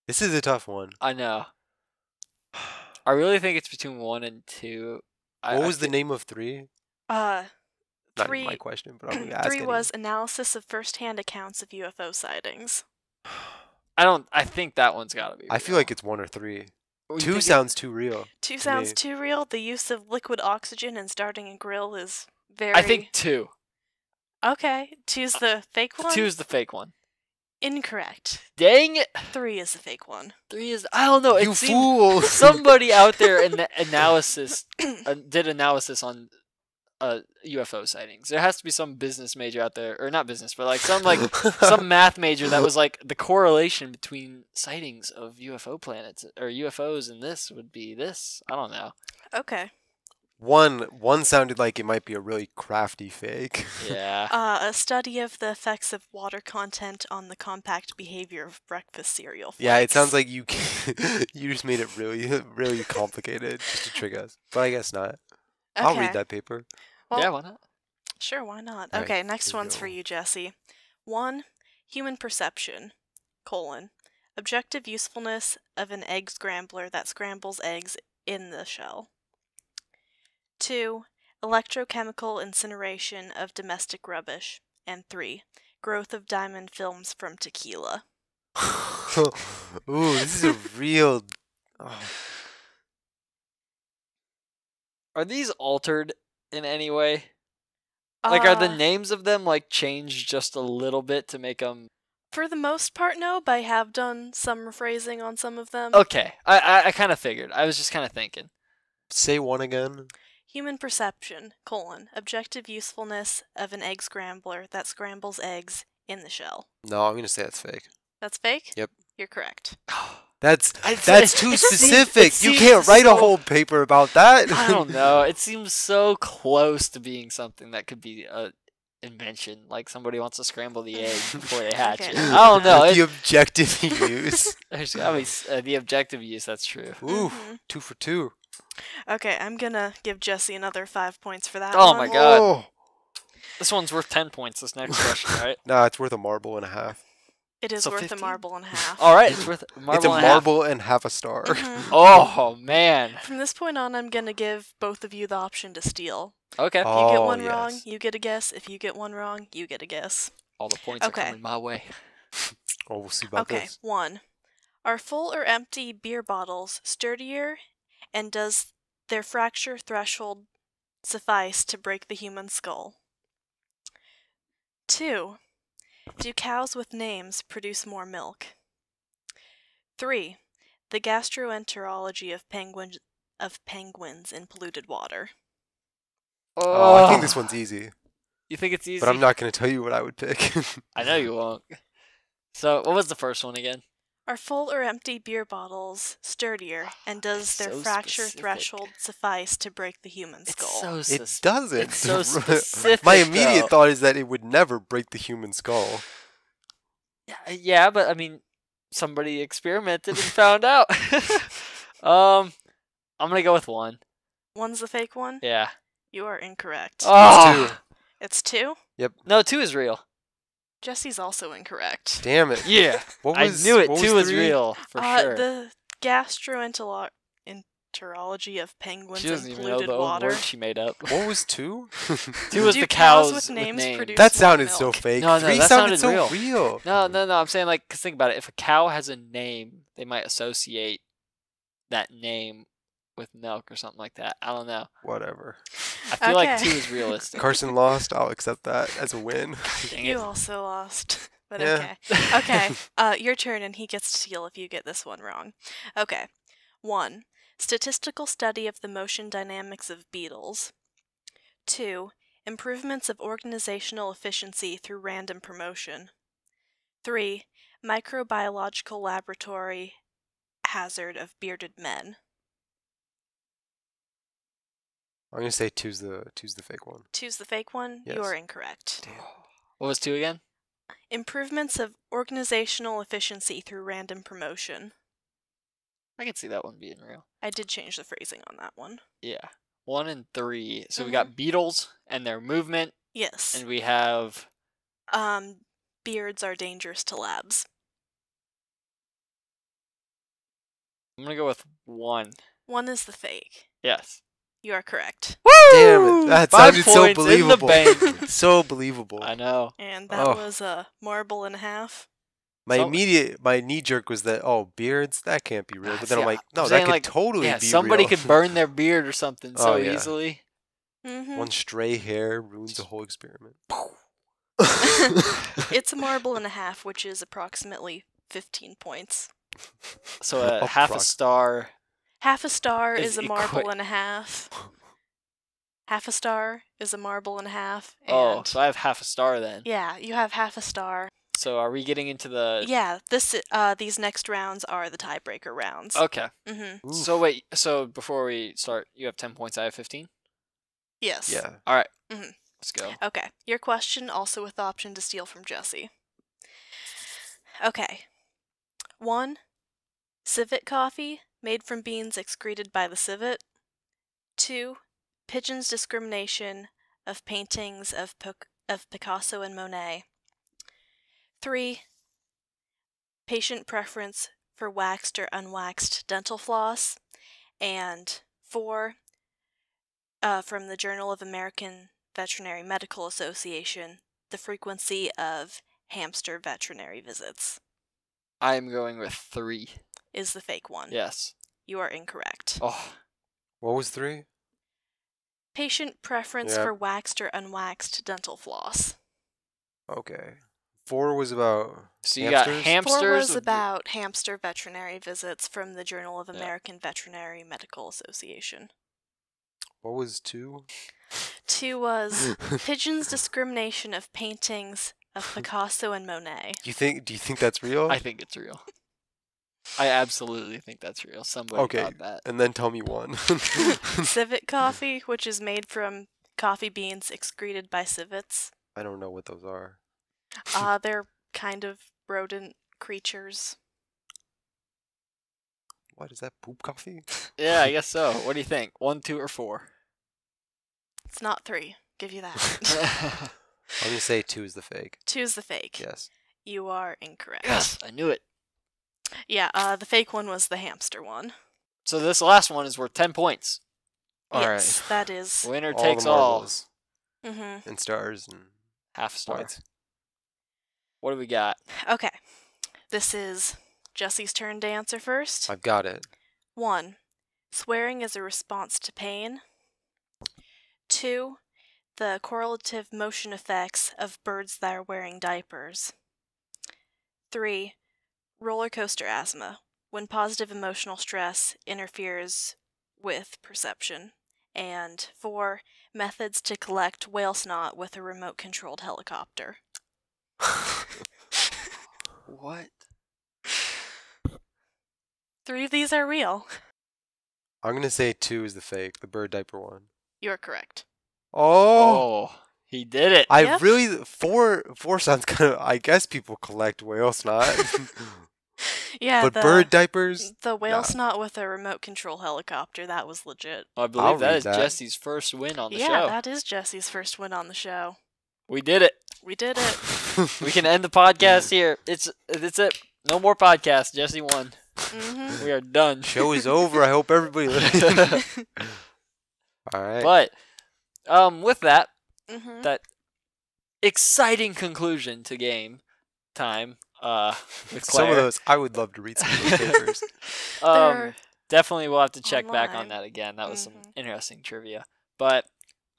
This is a tough one. I know. I really think it's between 1 and 2. What was the name of 3? Uh, Not 3, my question, but I'm going to ask 3 anyway. was analysis of first-hand accounts of UFO sightings. I think that one's got to be. I feel like it's 1 or 3. You 2 think sounds too real. 2 to sounds me. too real. The use of liquid oxygen in starting a grill is very... I think 2. Okay, 2's the fake one? 2 is the fake one. Incorrect. Dang it! 3 is the fake one. 3 is. I don't know. You It seemed fool! somebody out there in the analysis did analysis on UFO sightings. There has to be some business major out there, or not business, but like some math major that was like the correlation between sightings of UFO planets or UFOs and this would be this. I don't know. Okay. One sounded like it might be a really crafty fake. Yeah. A study of the effects of water content on the compact behavior of breakfast cereal flakes. Yeah, it sounds like you you just made it really complicated just to trick us. But I guess not. Okay. I'll read that paper. Well, yeah, why not? Sure, why not? All right, Okay, next here we one's for go. you, Jesse. 1. Human perception, : objective usefulness of an egg scrambler that scrambles eggs in the shell. 2. Electrochemical incineration of domestic rubbish. And 3. Growth of diamond films from tequila. Ooh, this is a real. Oh. Are these altered in any way? Like, are the names of them like changed just a little bit to make them? For the most part, no, but I have done some rephrasing on some of them. Okay, I kind of figured. I was just kind of thinking. Say one again. Human perception, : objective usefulness of an egg scrambler that scrambles eggs in the shell. No, I'm gonna say that's fake. That's fake? Yep. You're correct. That's It's- too it seems- specific. it You seems can't write a so- whole paper about that. I don't know. It seems so close to being something that could be a invention. Like somebody wants to scramble the egg before they hatch Okay. it. I don't know. With the objective use. There's gotta be the objective use. That's true. Ooh, Mhm. 2 for 2. Okay, I'm gonna give Jesse another 5 points for that Oh one. my God. Oh. This one's worth 10 points. This next question, right? Nah, it's worth a marble and a half. It is So worth 15? a marble and a half. All right, it's worth a marble. It's a and a half. marble and half a star. Mhm. Oh man. From this point on, I'm gonna give both of you the option to steal. Okay. If you get Oh, one wrong, yes. you get a guess. If you get one wrong, you get a guess. All the points Okay. are coming my way. Oh, we'll see about Okay, this. 1. Are full or empty beer bottles sturdier, and does their fracture threshold suffice to break the human skull? 2. Do cows with names produce more milk? 3. The gastroenterology of penguins in polluted water. Oh, I think this one's easy. You think it's easy? But I'm not going to tell you what I would pick. I know you won't. So, what was the first one again? Are full or empty beer bottles sturdier, and does their So fracture specific. threshold suffice to break the human It's skull? so It doesn't. It's so specific. My immediate though. thought is that it would never break the human skull. Yeah, but I mean, somebody experimented and found out. I'm gonna go with 1. 1's the fake one? Yeah. You are incorrect. Oh, It's 2? no, 2 is real. Jesse's also incorrect. Damn it. Yeah, What I was, knew it. what 2 was 3? real for sure. The gastroenterology of penguins She doesn't in even know polluted the own water. word she made up. What was 2? 2 was Do the cows cows with names produce That more sounded so milk? fake. No, 3 that sounded sounded so real. No, I'm saying like, cause think about it. If a cow has a name, they might associate that name with milk or something like that. I don't know. Whatever. I feel like Okay. 2 is realistic. Carson lost. I'll accept that as a win. Dang You it. also lost. But Yeah. okay. Okay. Your turn, and he gets to steal if you get this one wrong. Okay. 1. Statistical study of the motion dynamics of beetles. 2. Improvements of organizational efficiency through random promotion. 3. Microbiological laboratory hazard of bearded men. I'm gonna say two's the fake one. 2's the fake one. You Yes. are incorrect. Damn. What was 2 again? Improvements of organizational efficiency through random promotion. I can see that one being real. I did change the phrasing on that one. Yeah. 1 and 3. So we Mhm. got beetles and their movement, Yes. and we have. Beards are dangerous to labs. I'm gonna go with 1. 1 is the fake. Yes. You are correct. Damn it. That 5 sounded so points in the believable. bank. So believable. I know. And that Oh. was a marble and a half. So- My knee jerk was that, beards, that can't be real. But then See, I'm like, I'm no, that saying, could like, totally Yeah, be somebody real. could burn their beard or something so Oh, yeah. easily. Mm-hmm. One stray hair ruins the whole experiment. It's a marble and a half, which is approximately 15 points. So half a Approx- star. Half a star Is is a equi- marble and a half. Half a star is a marble and a half. Oh, And so I have half a star then. yeah, you have half a star. So are we getting into the... Yeah, these next rounds are the tiebreaker rounds. Okay. Mm-hmm. Oof. So wait, so before we start, you have 10 points, I have 15? Yes. Yeah. All right. Mhm. Let's go. Okay. Your question, also with the option to steal from Jesse. Okay. 1. Civet coffee, made from beans excreted by the civet. 2. Pigeon's discrimination of paintings of Picasso and Monet. 3. Patient preference for waxed or unwaxed dental floss. And 4. From the Journal of American Veterinary Medical Association, the frequency of hamster veterinary visits I am going with 3. is the fake one. Yes. You are incorrect. Oh, What was 3? Patient preference Yeah. for waxed or unwaxed dental floss. Okay. 4 was about so you got hamsters? 4 hamsters. was with- about hamster veterinary visits from the Journal of Yeah. American Veterinary Medical Association. What was 2? 2 was Pigeon's discrimination of paintings of Picasso and Monet. Do you think that's real? I think it's real. I absolutely think that's real. Somebody Okay. got that. And then tell me 1. Civet coffee, which is made from coffee beans excreted by civets. I don't know what those are. They're kind of rodent creatures. What is that? Poop coffee? Yeah, I guess so. What do you think? 1, 2, or 4? It's not 3. Give you that. I'm gonna say 2 is the fake. 2 is the fake. Yes. You are incorrect. Yes, I knew it. Yeah, the fake one was the hamster one. So this last one is worth 10 points. All right. Yes, that is. Winner All takes the all. marbles Mm-hmm. and stars and Half a star. points. What do we got? Okay. This is Jesse's turn to answer first. I've got it. 1. Swearing is a response to pain. 2. The correlative motion effects of birds that are wearing diapers. 3. Roller coaster asthma, when positive emotional stress interferes with perception. And 4. Methods to collect whale snot with a remote-controlled helicopter. What? 3 of these are real. I'm gonna say 2 is the fake, the bird diaper one. You're correct. Oh, He did it. I Yep. really 4 sounds kind of. I guess people collect whale snot, Yeah, but the, bird diapers. the whale Nah. snot with a remote control helicopter, that was legit. I I'll believe that read is that. Jesse's first win on the Yeah, show. that is Jesse's first win on the show. We did it. We did it. We can end the podcast here. It's it. No more podcast. Jesse won. Mm-hmm. We are done. Show is over. I hope everybody. All right. But with that Mm-hmm. that exciting conclusion to game time with Claire. Some of those, I would love to read some of those papers. They're Definitely we'll have to check back on online. that again. That was some Mhm. interesting trivia. But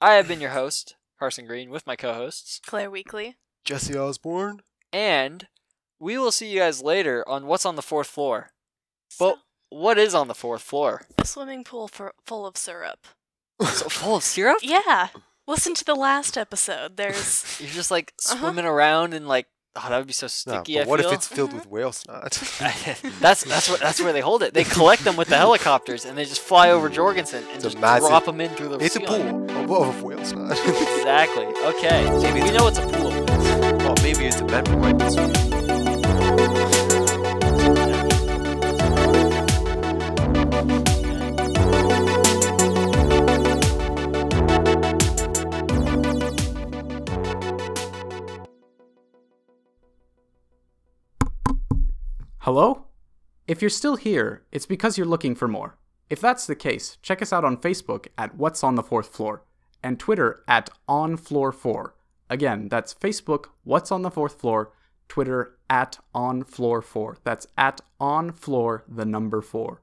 I have been your host, Carson Green, with my co-hosts, Claire Weekly. Jesse Osborne. and we will see you guys later on What's on the Fourth Floor. But what is on the fourth floor? A swimming pool full of syrup. So full of syrup? Yeah. Listen to the last episode. There's You're just like Uh-huh. swimming around and like, oh, that would be so No, sticky. but I what feel. if it's filled Mm-hmm. with whale snot? that's where they hold it. They collect them with the helicopters and they just fly over Jorgensen and It's a just massive- drop them in through the It's a ceiling. pool of whale snot. Exactly. Okay. So Maybe we it's- know it's a pool. Well, maybe it's a meant for white people. Hello? If you're still here, it's because you're looking for more. If that's the case, check us out on Facebook at What's on the Fourth Floor and Twitter at OnFloor4. Again, that's Facebook, What's on the Fourth Floor, Twitter at OnFloor4. That's at OnFloor, the number 4.